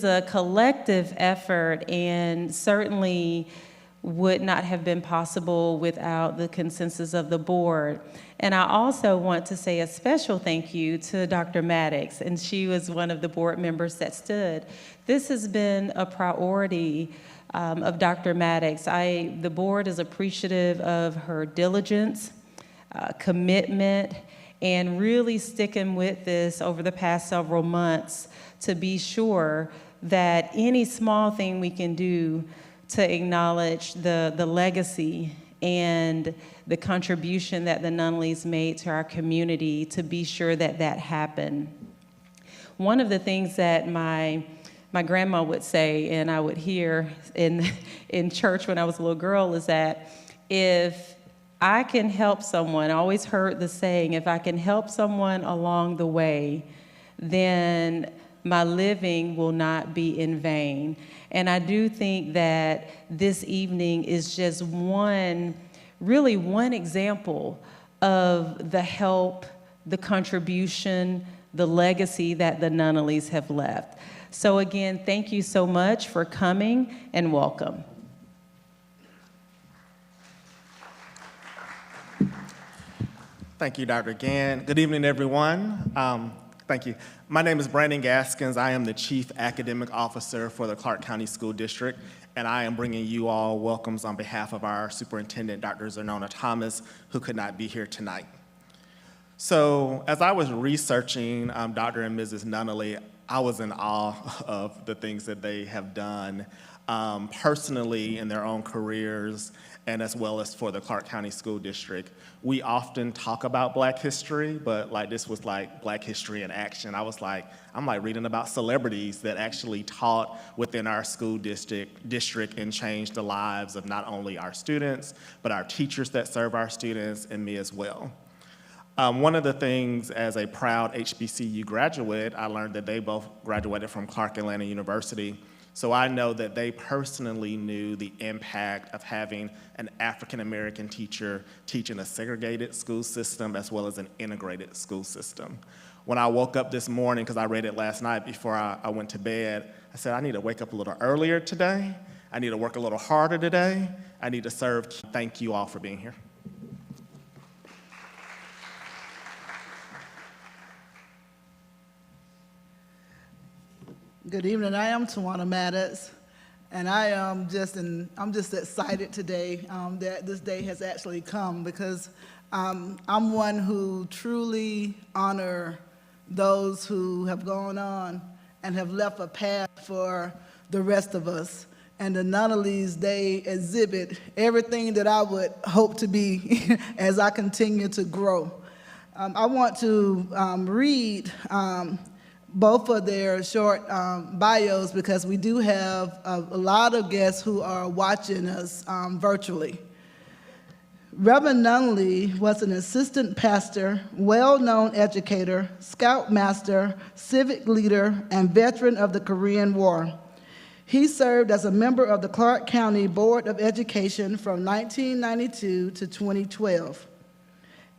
a collective effort and certainly would not have been possible without the consensus of the board. And I also want to say a special thank you to Dr. Maddox, and she was one of the board members that stood. This has been a priority of Dr. Maddox. The board is appreciative of her diligence, commitment, and really sticking with this over the past several months to be sure that any small thing we can do to acknowledge the legacy and the contribution that the Nunnallys made to our community, to be sure that that happened. One of the things that my grandma would say, and I would hear in church when I was a little girl, is that if I can help someone, I always heard the saying, if I can help someone along the way, then my living will not be in vain. And I do think that this evening is just really one example of the help, the contribution, the legacy that the Nunnallys have left. So again, thank you so much for coming, and welcome. Thank you, Dr. Gann. Good evening, everyone. Thank you. My name is Brandon Gaskins. I am the Chief Academic Officer for the Clark County School District, and I am bringing you all welcomes on behalf of our Superintendent, Dr. Zernona Thomas, who could not be here tonight. So as I was researching Dr. and Mrs. Nunnally, I was in awe of the things that they have done personally in their own careers, and as well as for the Clark County School District. We often talk about Black history, but this was like Black history in action. I'm like reading about celebrities that actually taught within our school district and changed the lives of not only our students, but our teachers that serve our students, and me as well. One of the things, as a proud HBCU graduate, I learned that they both graduated from Clark Atlanta University. So I know that they personally knew the impact of having an African-American teacher teaching a segregated school system as well as an integrated school system. When I woke up this morning, because I read it last night before I went to bed, I said, I need to wake up a little earlier today. I need to work a little harder today. I need to serve. Thank you all for being here. Good evening. I am Tawana Maddox, and I'm just excited today that this day has actually come, because I'm one who truly honor those who have gone on and have left a path for the rest of us. And the Nunnallys, they exhibit everything that I would hope to be as I continue to grow. I want to read both of their short bios, because we do have a lot of guests who are watching us virtually. Reverend Nunnally was an assistant pastor, well-known educator, scoutmaster, civic leader, and veteran of the Korean War. He served as a member of the Clark County Board of Education from 1992 to 2012.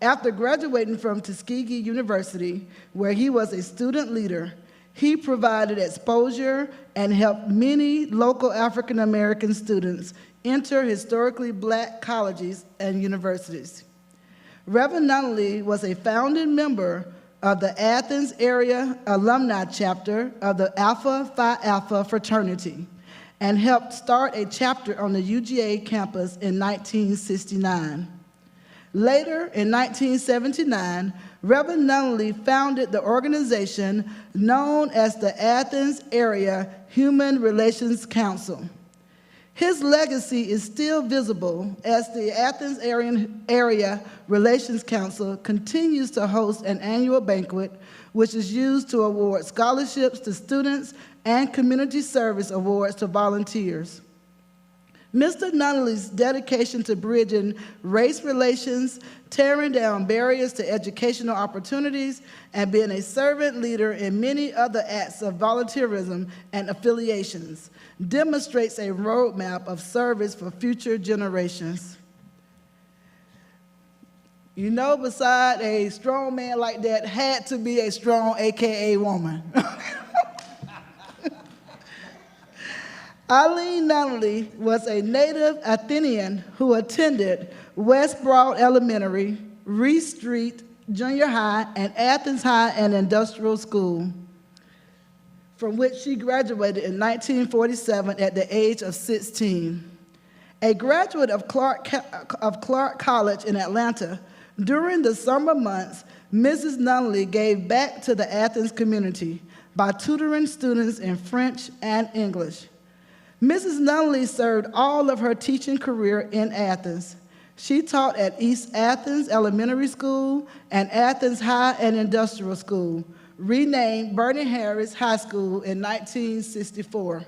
After graduating from Tuskegee University, where he was a student leader, he provided exposure and helped many local African American students enter historically Black colleges and universities. Reverend Nunnally was a founding member of the Athens area alumni chapter of the Alpha Phi Alpha fraternity, and helped start a chapter on the UGA campus in 1969. Later, in 1979, Reverend Nunnally founded the organization known as the Athens Area Human Relations Council. His legacy is still visible as the Athens Area Relations Council continues to host an annual banquet, which is used to award scholarships to students and community service awards to volunteers. Mr. Nunnally's dedication to bridging race relations, tearing down barriers to educational opportunities, and being a servant leader in many other acts of volunteerism and affiliations demonstrates a roadmap of service for future generations. You know, beside a strong man like that had to be a strong AKA woman. Eileen Nunnally was a native Athenian who attended West Broad Elementary, Reese Street Junior High, and Athens High and Industrial School, from which she graduated in 1947 at the age of 16. A graduate of Clark College in Atlanta, during the summer months, Mrs. Nunnally gave back to the Athens community by tutoring students in French and English. Mrs. Nunnally served all of her teaching career in Athens. She taught at East Athens Elementary School and Athens High and Industrial School, renamed Bernie Harris High School in 1964.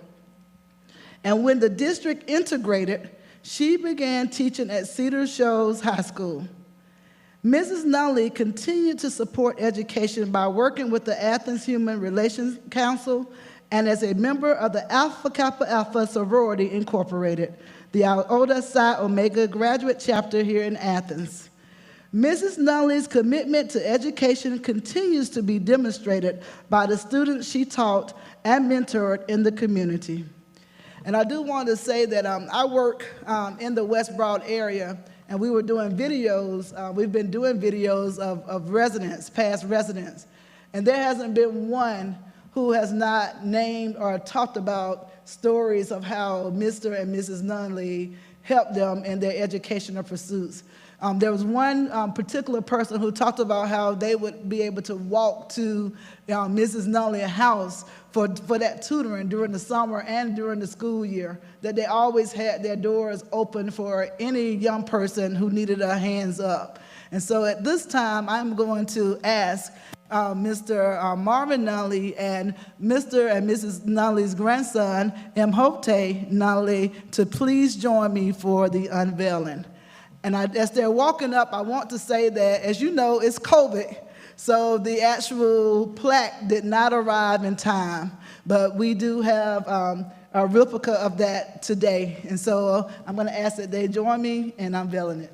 And when the district integrated, she began teaching at Cedar Shoals High School. Mrs. Nunnally continued to support education by working with the Athens Human Relations Council and as a member of the Alpha Kappa Alpha Sorority Incorporated, the Iota Psi Omega graduate chapter here in Athens. Mrs. Nunnally's commitment to education continues to be demonstrated by the students she taught and mentored in the community. And I do want to say that I work in the West Broad area, and we were doing videos. We've been doing videos of residents, past residents, and there hasn't been one who has not named or talked about stories of how Mr. and Mrs. Nunnally helped them in their educational pursuits. There was one particular person who talked about how they would be able to walk to Mrs. Nunnally's house for that tutoring during the summer and during the school year, that they always had their doors open for any young person who needed a hands up. And so at this time, I'm going to ask Mr. Marvin Nunnally and Mr. and Mrs. Nunnally's grandson, Mhote Nunnally, to please join me for the unveiling. And as they're walking up, I want to say that, as you know, it's COVID, so the actual plaque did not arrive in time, but we do have a replica of that today. And so I'm going to ask that they join me in unveiling it.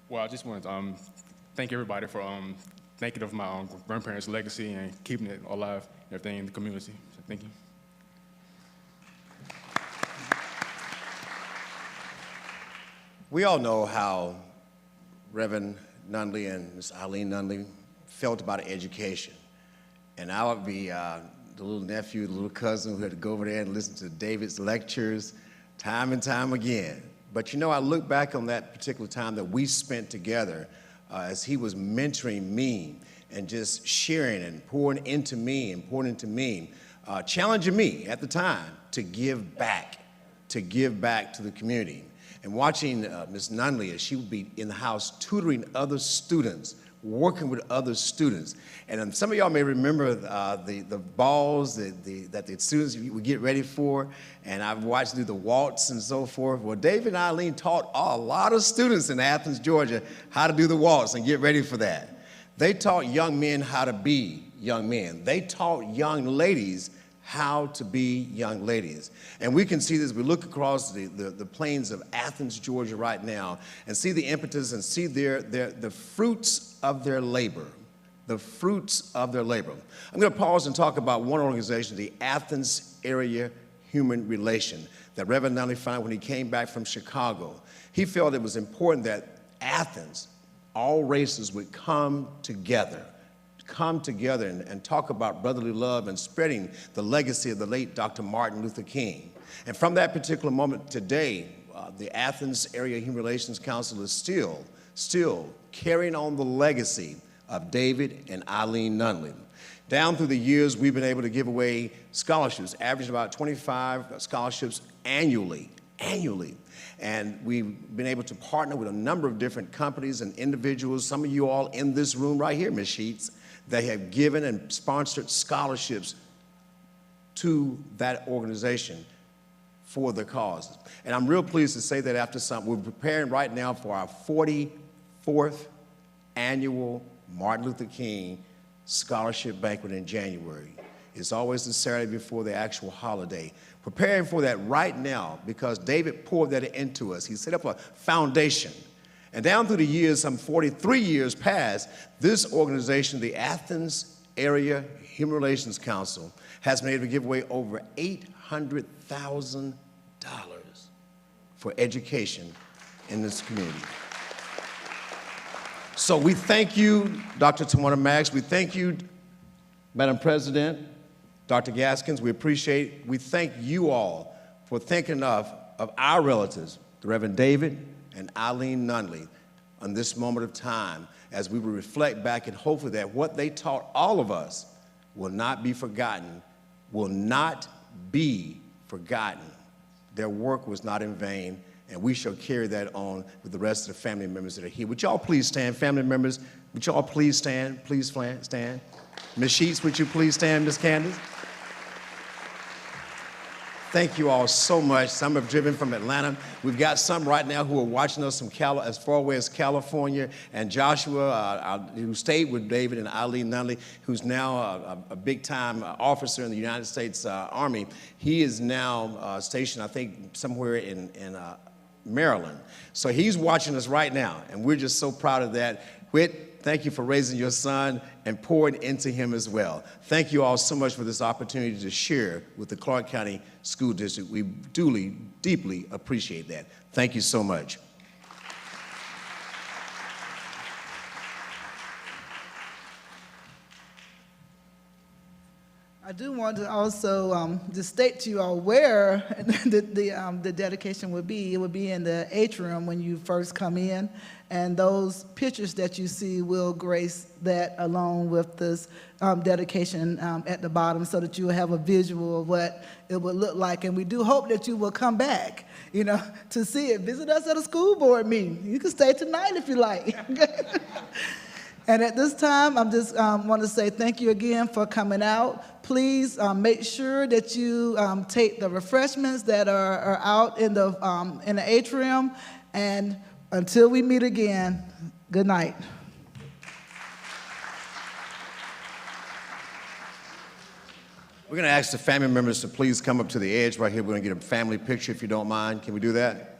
Well, I just want to thank everybody for thinking of my grandparents' legacy and keeping it alive and everything in the community. So thank you. We all know how Reverend Nunnally and Ms. Eileen Nunnally felt about education. And I would be the little nephew, the little cousin who had to go over there and listen to David's lectures time and time again. But you know, I look back on that particular time that we spent together as he was mentoring me and just sharing and pouring into me, challenging me at the time to give back to the community. And watching Ms. Nunnally as she would be in the house tutoring other students, working with other students. And some of y'all may remember the balls that the students would get ready for, and I've watched do the waltz and so forth. Well, David and Eileen taught a lot of students in Athens, Georgia, how to do the waltz and get ready for that. They taught young men how to be young men. They taught young ladies how to be young ladies. And we can see this, we look across the plains of Athens, Georgia right now, and see the impetus and see the fruits of their labor. The fruits of their labor. I'm going to pause and talk about one organization, the Athens Area Human Relation, that Reverend Nunnally found when he came back from Chicago. He felt it was important that Athens, all races, would come together and talk about brotherly love and spreading the legacy of the late Dr. Martin Luther King. And from that particular moment today, the Athens Area Human Relations Council is still carrying on the legacy of David and Eileen Nunnally. Down through the years, we've been able to give away scholarships, averaging about 25 scholarships annually. And we've been able to partner with a number of different companies and individuals, some of you all in this room right here, Ms. Sheets, that have given and sponsored scholarships to that organization for the cause. And I'm real pleased to say that after we're preparing right now for our 44th annual Martin Luther King Scholarship Banquet in January. It's always the Saturday before the actual holiday. Preparing for that right now because David poured that into us. He set up a foundation. And down through the years, some 43 years past, this organization, the Athens Area Human Relations Council, has been able to give away over $800,000 for education in this community. So we thank you, Dr. Tawana Maggs. We thank you, Madam President, Dr. Gaskins. We thank you all for thinking of our relatives, the Reverend David and Eileen Nunnally, on this moment of time as we will reflect back and hopefully that what they taught all of us will not be forgotten, will not be forgotten. Their work was not in vain, and we shall carry that on with the rest of the family members that are here. Would y'all please stand, family members? Would y'all please stand? Please stand. Ms. Sheets, would you please stand, Ms. Candace? Thank you all so much. Some have driven from Atlanta. We've got some right now who are watching us from as far away as California. And Joshua, who stayed with David and Eileen Nunnally, who's now a big-time officer in the United States Army. He is now stationed, I think, somewhere in Maryland. So he's watching us right now, and we're just so proud of that. Whit, thank you for raising your son and pouring into him as well. Thank you all so much for this opportunity to share with the Clark County School District. We duly, deeply appreciate that. Thank you so much. I do want to also just state to you all where the dedication would be. It would be in the Atrium when you first come in, and those pictures that you see will grace that along with this dedication at the bottom so that you will have a visual of what it would look like. And we do hope that you will come back, to see it. Visit us at a school board meeting. You can stay tonight if you like. And at this time, I just want to say thank you again for coming out. Please make sure that you take the refreshments that are out in the atrium. And until we meet again, good night. We're going to ask the family members to please come up to the edge right here. We're going to get a family picture if you don't mind. Can we do that?